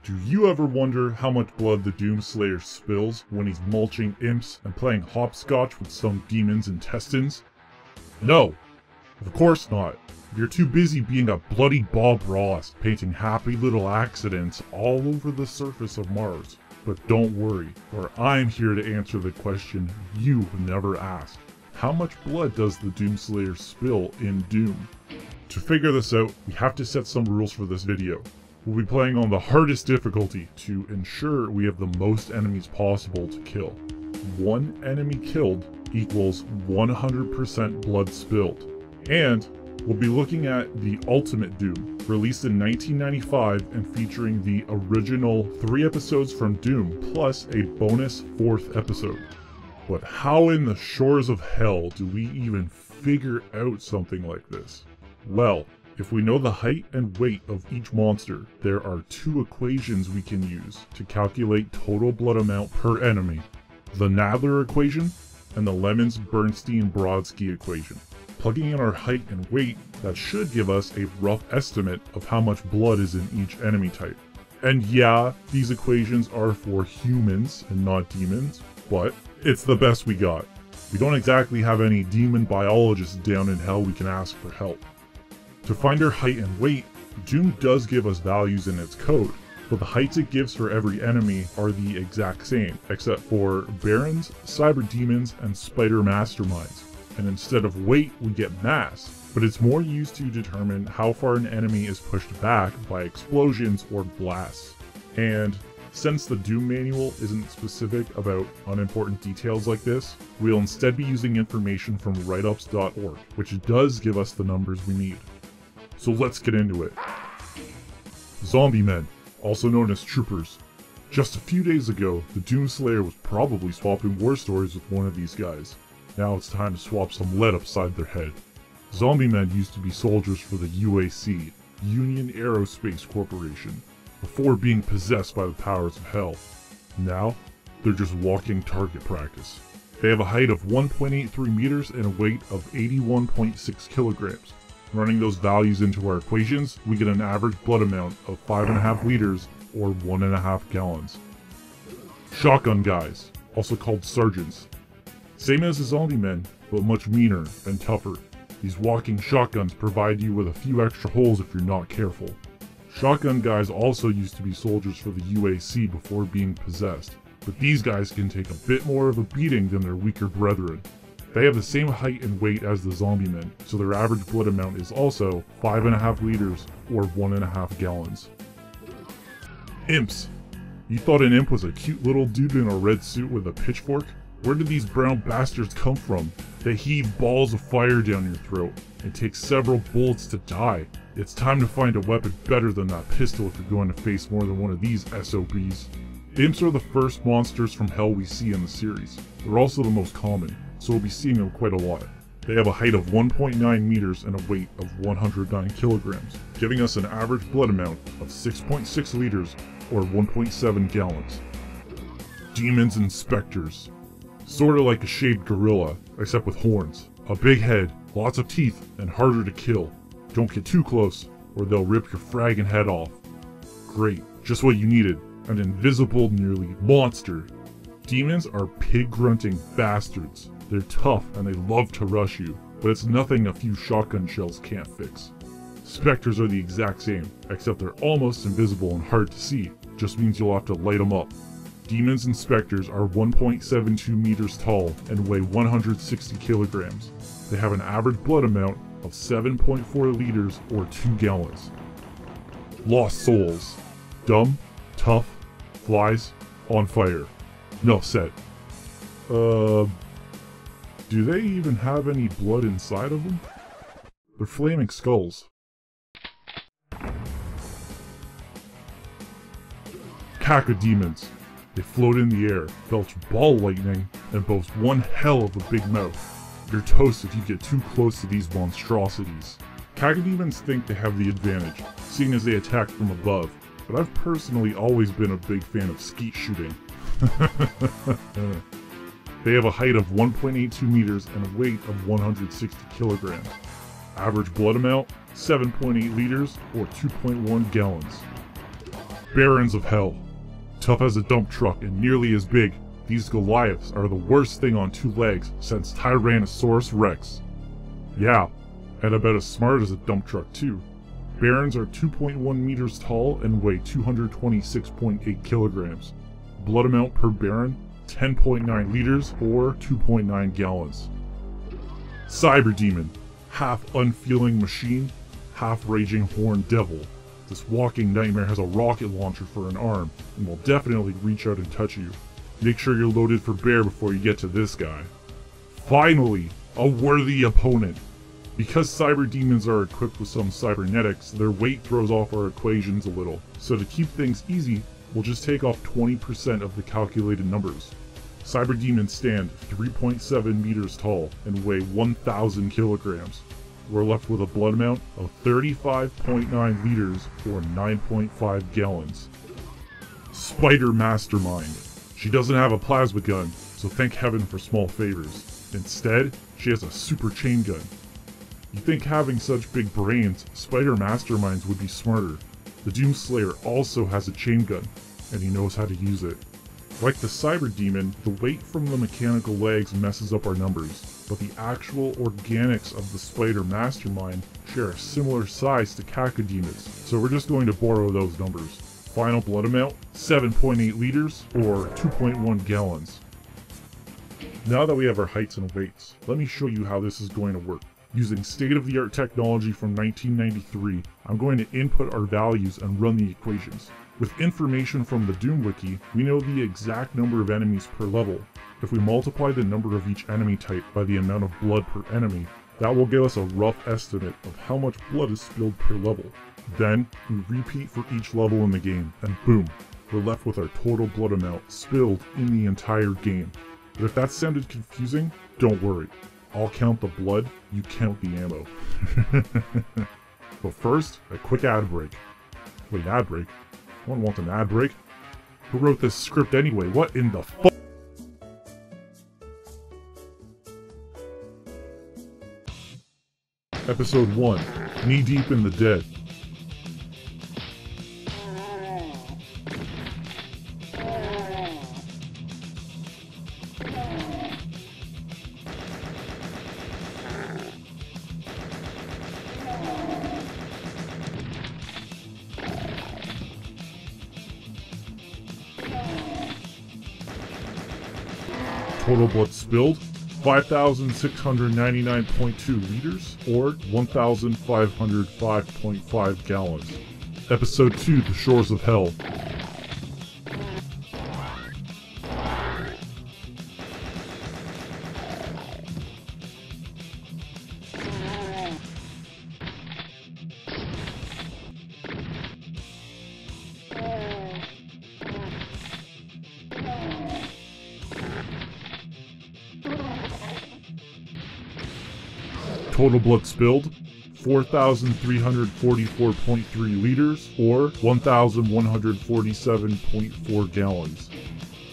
Do you ever wonder how much blood the Doomslayer spills when he's mulching imps and playing hopscotch with some demon's intestines? No, of course not. You're too busy being a bloody Bob Ross, painting happy little accidents all over the surface of Mars. But don't worry, for I'm here to answer the question you never asked. How much blood does the Doomslayer spill in Doom? To figure this out, we have to set some rules for this video. We'll be playing on the hardest difficulty to ensure we have the most enemies possible to kill. One enemy killed equals 100% blood spilled. And we'll be looking at the Ultimate Doom, released in 1995 and featuring the original 3 episodes from Doom, plus a bonus 4th episode. But how in the shores of hell do we even figure out something like this? Well, if we know the height and weight of each monster, there are 2 equations we can use to calculate total blood amount per enemy. The Nadler equation and the Lemmens-Bernstein-Brodsky equation. Plugging in our height and weight, that should give us a rough estimate of how much blood is in each enemy type. And yeah, these equations are for humans and not demons, but it's the best we got. We don't exactly have any demon biologists down in hell we can ask for help. To find our height and weight, Doom does give us values in its code, but the heights it gives for every enemy are the exact same, except for Barons, Cyber Demons, and Spider Masterminds. And instead of weight, we get mass, but it's more used to determine how far an enemy is pushed back by explosions or blasts. And since the Doom manual isn't specific about unimportant details like this, we'll instead be using information from writeups.org, which does give us the numbers we need. So let's get into it. Zombie men, also known as troopers. Just a few days ago, the Doomslayer was probably swapping war stories with one of these guys. Now it's time to swap some lead upside their head. Zombie men used to be soldiers for the UAC, Union Aerospace Corporation, before being possessed by the powers of hell. Now, they're just walking target practice. They have a height of 1.83 meters and a weight of 81.6 kilograms. Running those values into our equations, we get an average blood amount of 5.5 liters or 1.5 gallons. Shotgun guys, also called sergeants. Same as the zombie men, but much meaner and tougher. These walking shotguns provide you with a few extra holes if you're not careful. Shotgun guys also used to be soldiers for the UAC before being possessed, but these guys can take a bit more of a beating than their weaker brethren. They have the same height and weight as the zombie men, so their average blood amount is also 5.5 liters or 1.5 gallons. Imps. You thought an imp was a cute little dude in a red suit with a pitchfork? Where did these brown bastards come from? They heave balls of fire down your throat and take several bullets to die. It's time to find a weapon better than that pistol if you're going to face more than one of these SOBs. Imps are the first monsters from hell we see in the series. They're also the most common, so we'll be seeing them quite a lot. They have a height of 1.9 meters and a weight of 109 kilograms, giving us an average blood amount of 6.6 liters or 1.7 gallons. Demons and specters. Sorta like a shaved gorilla, except with horns, a big head, lots of teeth, and harder to kill. Don't get too close, or they'll rip your fragging head off. Great, just what you needed, an invisible, nearly monster. Demons are pig-grunting bastards. They're tough and they love to rush you, but it's nothing a few shotgun shells can't fix. Specters are the exact same, except they're almost invisible and hard to see, just means you'll have to light them up. Demons and specters are 1.72 meters tall and weigh 160 kilograms. They have an average blood amount of 7.4 liters or 2 gallons. Lost souls. Dumb, tough, flies, on fire. Enough said. Do they even have any blood inside of them? They're flaming skulls. Cacodemons. They float in the air, belch ball lightning, and boast one hell of a big mouth. You're toast if you get too close to these monstrosities. Cacodemons think they have the advantage, seeing as they attack from above, but I've personally always been a big fan of skeet shooting. They have a height of 1.82 meters and a weight of 160 kilograms. Average blood amount, 7.8 liters or 2.1 gallons. Barons of Hell. Tough as a dump truck and nearly as big, these Goliaths are the worst thing on two legs since Tyrannosaurus Rex. Yeah, and about as smart as a dump truck too. Barons are 2.1 meters tall and weigh 226.8 kilograms. Blood amount per Baron, 10.9 liters or 2.9 gallons. Cyber Demon, half unfeeling machine, half raging horned devil. This walking nightmare has a rocket launcher for an arm and will definitely reach out and touch you. Make sure you're loaded for bear before you get to this guy. Finally, a worthy opponent. Because cyber demons are equipped with some cybernetics, their weight throws off our equations a little. So to keep things easy, we'll just take off 20% of the calculated numbers. Cyber demons stand 3.7 meters tall and weigh 1,000 kilograms. We're left with a blood amount of 35.9 liters or 9.5 gallons. Spider Mastermind. She doesn't have a plasma gun, so thank heaven for small favors. Instead, she has a super chain gun. You'd think having such big brains, Spider Masterminds would be smarter. The Doomslayer also has a chain gun, and he knows how to use it. Like the Cyber Demon, the weight from the mechanical legs messes up our numbers, but the actual organics of the Spider Mastermind share a similar size to Cacodemons, so we're just going to borrow those numbers. Final blood amount, 7.8 liters or 2.1 gallons. Now that we have our heights and weights, let me show you how this is going to work. Using state-of-the-art technology from 1993, I'm going to input our values and run the equations. With information from the Doom Wiki, we know the exact number of enemies per level. If we multiply the number of each enemy type by the amount of blood per enemy, that will give us a rough estimate of how much blood is spilled per level. Then, we repeat for each level in the game, and boom, we're left with our total blood amount spilled in the entire game. But if that sounded confusing, don't worry. I'll count the blood, you count the ammo. But first, a quick ad break. Wait, an ad break? No one wants an ad break. Who wrote this script anyway? What in the fuck? Episode 1, Knee Deep in the Dead. Total blood spilled, 5,699.2 liters, or 1,505.5 gallons. Episode 2, The Shores of Hell. Total blood spilled, 4,344.3 liters, or 1,147.4 gallons.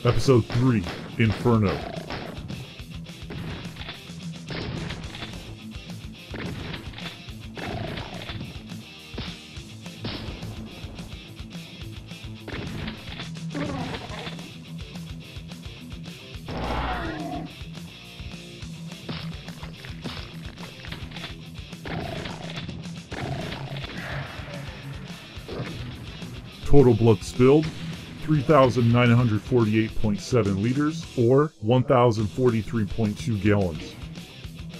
Episode 3, Inferno. Total blood spilled, 3,948.7 liters, or 1,043.2 gallons.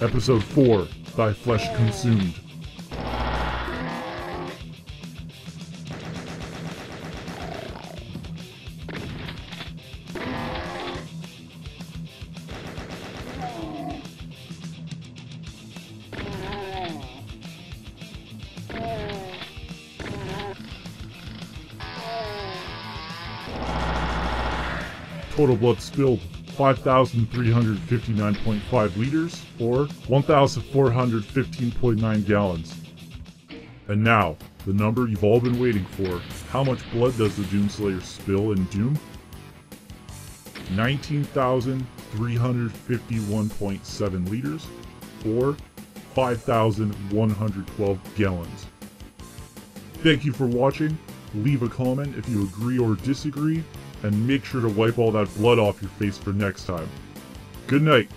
Episode 4, Thy Flesh Consumed. Total blood spilled, 5,359.5 liters, or 1,415.9 gallons. And now, the number you've all been waiting for. How much blood does the Doomslayer spill in Doom? 19,351.7 liters, or 5,112 gallons. Thank you for watching. leave a comment if you agree or disagree, and make sure to wipe all that blood off your face for next time. Good night.